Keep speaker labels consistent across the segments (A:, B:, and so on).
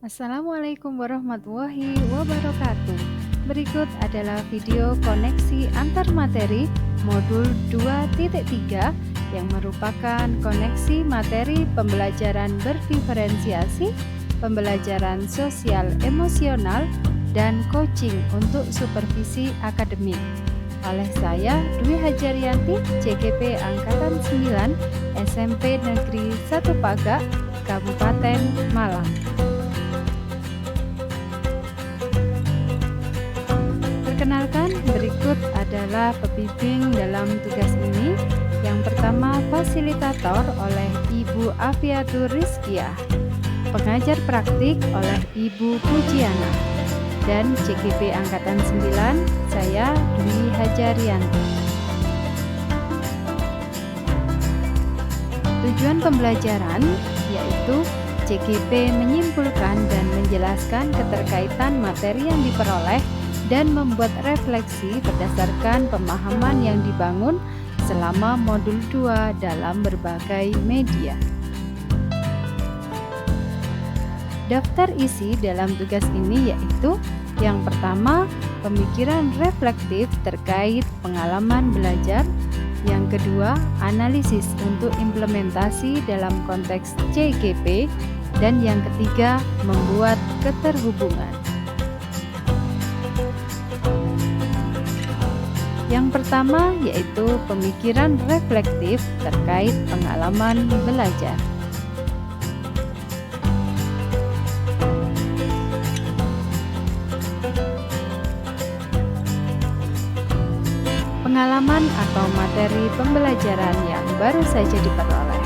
A: Assalamualaikum warahmatullahi wabarakatuh. Berikut adalah video koneksi antar materi modul 2.3 yang merupakan koneksi materi pembelajaran berdiferensiasi, pembelajaran sosial emosional, dan coaching untuk supervisi akademik. Oleh saya, Dwi Hajarianti, CGP Angkatan 9, SMP Negeri 1 Pagak, Kabupaten Malang. Perkenalkan, berikut adalah pembimbing dalam tugas ini. Yang pertama, fasilitator oleh Ibu Afiatur Rizkiah, pengajar praktik oleh Ibu Pujiana, dan CGP Angkatan 9, saya Dwi Hajarianti. Tujuan pembelajaran yaitu CGP menyimpulkan dan menjelaskan keterkaitan materi yang diperoleh dan membuat refleksi berdasarkan pemahaman yang dibangun selama modul 2 dalam berbagai media. Daftar isi dalam tugas ini yaitu yang pertama, pemikiran reflektif terkait pengalaman belajar. Yang kedua, analisis untuk implementasi dalam konteks CGP. Dan yang ketiga, membuat keterhubungan. Yang pertama yaitu pemikiran reflektif terkait pengalaman belajar. Pengalaman atau materi pembelajaran yang baru saja diperoleh.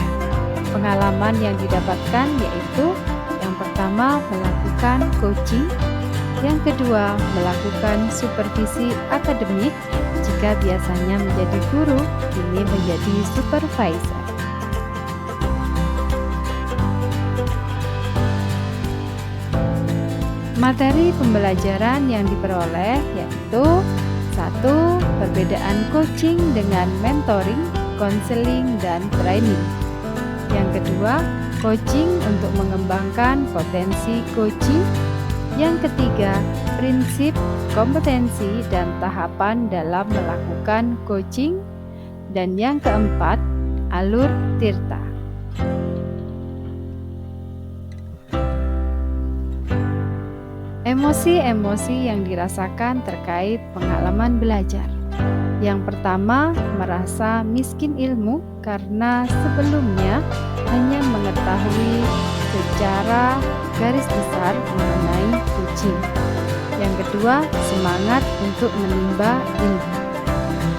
A: Pengalaman yang didapatkan yaitu yang pertama melakukan coaching, yang kedua melakukan supervisi akademik. Jika biasanya menjadi guru, kini menjadi supervisor. Materi pembelajaran yang diperoleh yaitu 1. Perbedaan coaching dengan mentoring, konseling, dan training. Yang kedua, coaching untuk mengembangkan potensi coaching. Yang ketiga, prinsip, kompetensi, dan tahapan dalam melakukan coaching. Dan yang keempat, alur tirta. Emosi-emosi yang dirasakan terkait pengalaman belajar. Yang pertama, merasa miskin ilmu karena sebelumnya hanya mengetahui secara garis besar mengenai coaching. Yang kedua, semangat untuk menimba ilmu.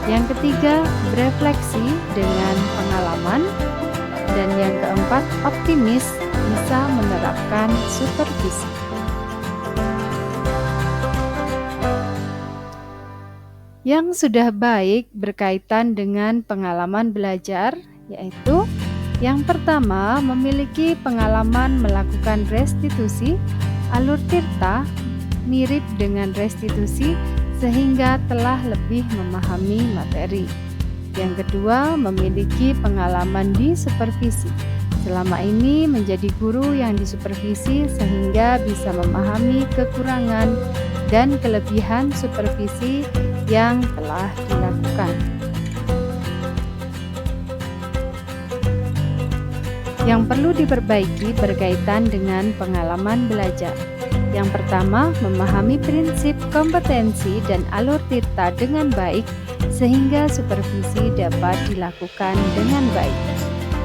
A: Yang ketiga, berefleksi dengan pengalaman. Dan yang keempat, optimis bisa menerapkan supervisi. Yang sudah baik berkaitan dengan pengalaman belajar yaitu yang pertama, memiliki pengalaman melakukan restitusi. Alur tirta mirip dengan restitusi sehingga telah lebih memahami materi. Yang kedua, memiliki pengalaman di supervisi. Selama ini menjadi guru yang disupervisi sehingga bisa memahami kekurangan dan kelebihan supervisi yang telah dilakukan. Yang perlu diperbaiki berkaitan dengan pengalaman belajar. Yang pertama, memahami prinsip, kompetensi, dan alur tirta dengan baik sehingga supervisi dapat dilakukan dengan baik.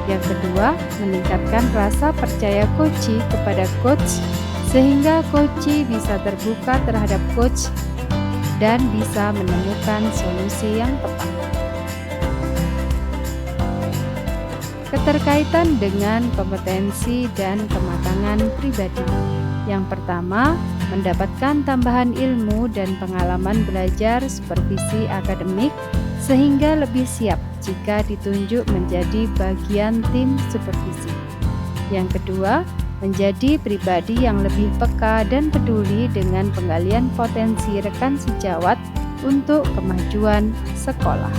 A: Yang kedua, meningkatkan rasa percaya coach kepada coach sehingga coach bisa terbuka terhadap coach dan bisa menemukan solusi yang tepat. Keterkaitan dengan kompetensi dan kematangan pribadi. Yang pertama, mendapatkan tambahan ilmu dan pengalaman belajar supervisi akademik sehingga lebih siap jika ditunjuk menjadi bagian tim supervisi. Yang kedua, menjadi pribadi yang lebih peka dan peduli dengan penggalian potensi rekan sejawat untuk kemajuan sekolah.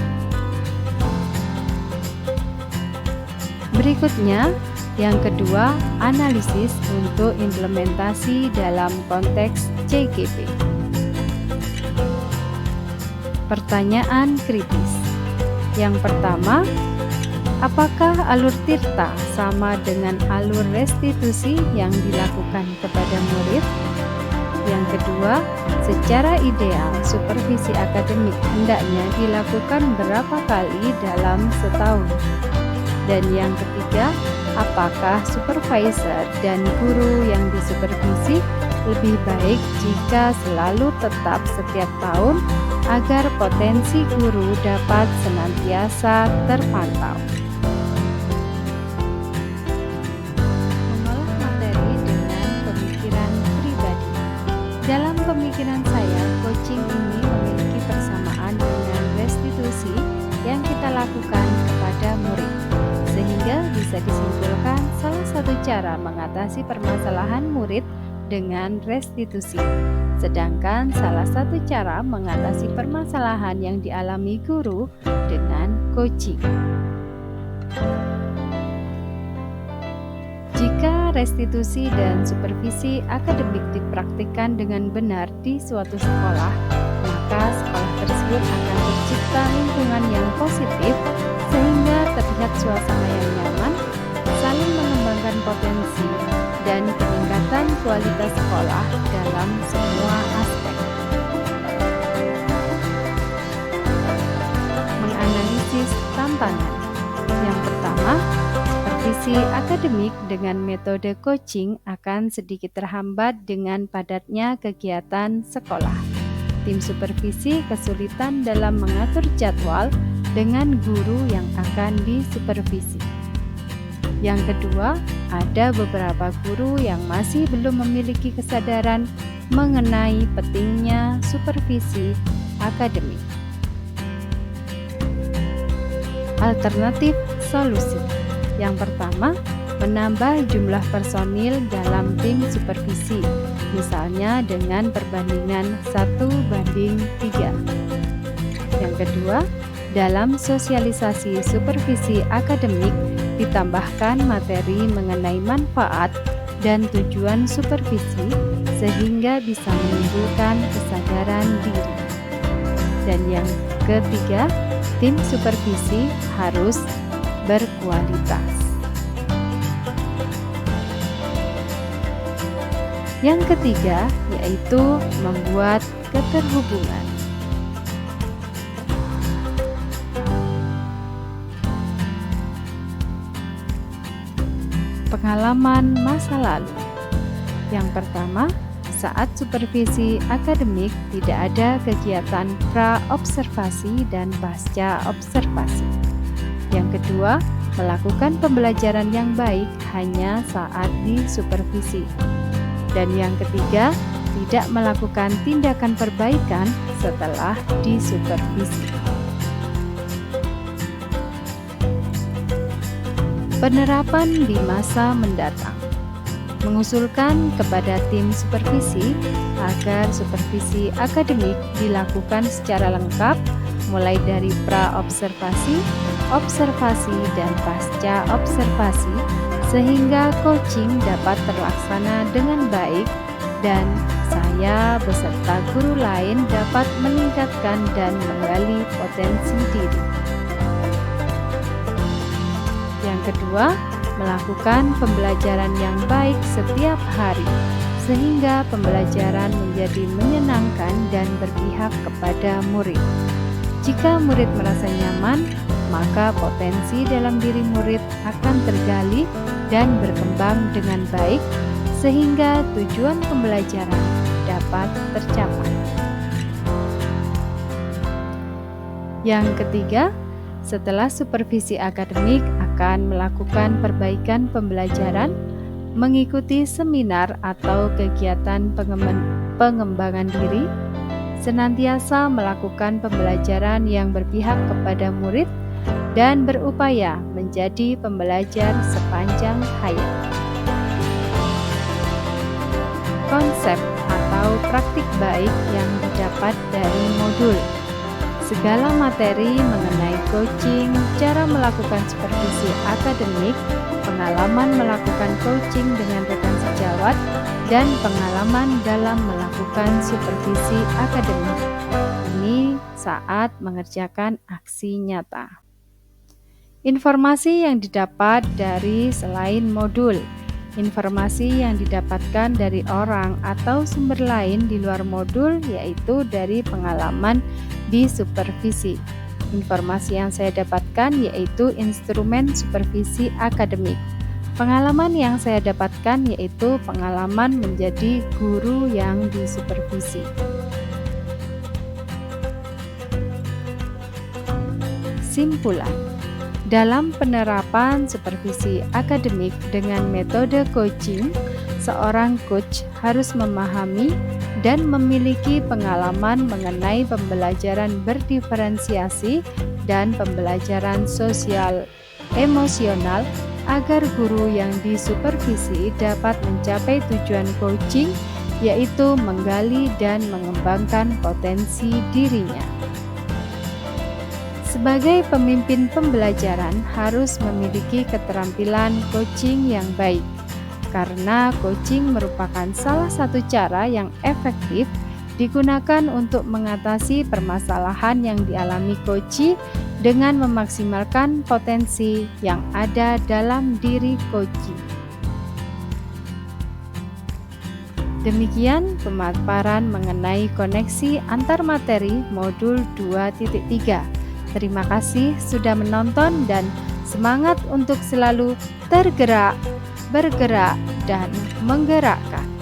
A: Berikutnya, Yang kedua, analisis untuk implementasi dalam konteks CGP. Pertanyaan kritis. Yang pertama, apakah alur tirta sama dengan alur restitusi yang dilakukan kepada murid? Yang kedua, secara ideal supervisi akademik hendaknya dilakukan berapa kali dalam setahun? Dan yang ketiga, apakah supervisor dan guru yang disupervisi lebih baik jika selalu tetap setiap tahun agar potensi guru dapat senantiasa terpantau? Mengolah materi dengan pemikiran pribadi. Dalam pemikiran saya, coaching ini memiliki persamaan dengan restitusi yang kita lakukan kepada murid, sehingga bisa disimpulkan salah satu cara mengatasi permasalahan murid dengan restitusi, sedangkan salah satu cara mengatasi permasalahan yang dialami guru dengan coaching. Jika restitusi dan supervisi akademik dipraktikkan dengan benar di suatu sekolah, maka sekolah tersebut akan tercipta lingkungan yang positif sehingga terlihat suasana yang nyaman, saling mengembangkan potensi, dan peningkatan kualitas sekolah dalam semua aspek. Menganalisis tantangan. Yang pertama, supervisi akademik dengan metode coaching akan sedikit terhambat dengan padatnya kegiatan sekolah. Tim supervisi kesulitan dalam mengatur jadwal dengan guru yang akan disupervisi. Yang kedua, ada beberapa guru yang masih belum memiliki kesadaran mengenai pentingnya supervisi akademik. Alternatif solusi. Yang pertama, menambah jumlah personil dalam tim supervisi, misalnya dengan perbandingan 1:3. Yang kedua, dalam sosialisasi supervisi akademik ditambahkan materi mengenai manfaat dan tujuan supervisi sehingga bisa menimbulkan kesadaran diri. Dan yang ketiga, tim supervisi harus berkualitas. Yang ketiga yaitu membuat keterhubungan. Pengalaman masa lalu. Yang pertama, saat supervisi akademik tidak ada kegiatan pra-observasi dan pasca-observasi. Yang kedua, melakukan pembelajaran yang baik hanya saat disupervisi. Dan yang ketiga, tidak melakukan tindakan perbaikan setelah disupervisi. Penerapan di masa mendatang. Mengusulkan kepada tim supervisi agar supervisi akademik dilakukan secara lengkap mulai dari pra-observasi, observasi, dan pasca-observasi sehingga coaching dapat terlaksana dengan baik dan saya beserta guru lain dapat meningkatkan dan menggali potensi diri. Yang kedua, melakukan pembelajaran yang baik setiap hari, sehingga pembelajaran menjadi menyenangkan dan berpihak kepada murid. Jika murid merasa nyaman, maka potensi dalam diri murid akan tergali dan berkembang dengan baik, sehingga tujuan pembelajaran dapat tercapai. Yang ketiga, setelah supervisi akademik akan melakukan perbaikan pembelajaran, mengikuti seminar atau kegiatan pengembangan diri, senantiasa melakukan pembelajaran yang berpihak kepada murid, dan berupaya menjadi pembelajar sepanjang hayat. Konsep atau praktik baik yang didapat dari modul. Segala materi mengenai coaching, cara melakukan supervisi akademik, pengalaman melakukan coaching dengan rekan sejawat, dan pengalaman dalam melakukan supervisi akademik. Ini saat mengerjakan aksi nyata. Informasi yang didapat dari selain modul. Informasi yang didapatkan dari orang atau sumber lain di luar modul yaitu dari pengalaman di supervisi. Informasi yang saya dapatkan yaitu instrumen supervisi akademik. Pengalaman yang saya dapatkan yaitu pengalaman menjadi guru yang disupervisi. Simpulan. Dalam penerapan supervisi akademik dengan metode coaching, seorang coach harus memahami dan memiliki pengalaman mengenai pembelajaran berdiferensiasi dan pembelajaran sosial emosional agar guru yang disupervisi dapat mencapai tujuan coaching, yaitu menggali dan mengembangkan potensi dirinya. Sebagai pemimpin pembelajaran harus memiliki keterampilan coaching yang baik, karena coaching merupakan salah satu cara yang efektif digunakan untuk mengatasi permasalahan yang dialami coachee dengan memaksimalkan potensi yang ada dalam diri coachee. Demikian pemaparan mengenai koneksi antar materi modul 2.3. Terima kasih sudah menonton dan semangat untuk selalu tergerak, bergerak, dan menggerakkan.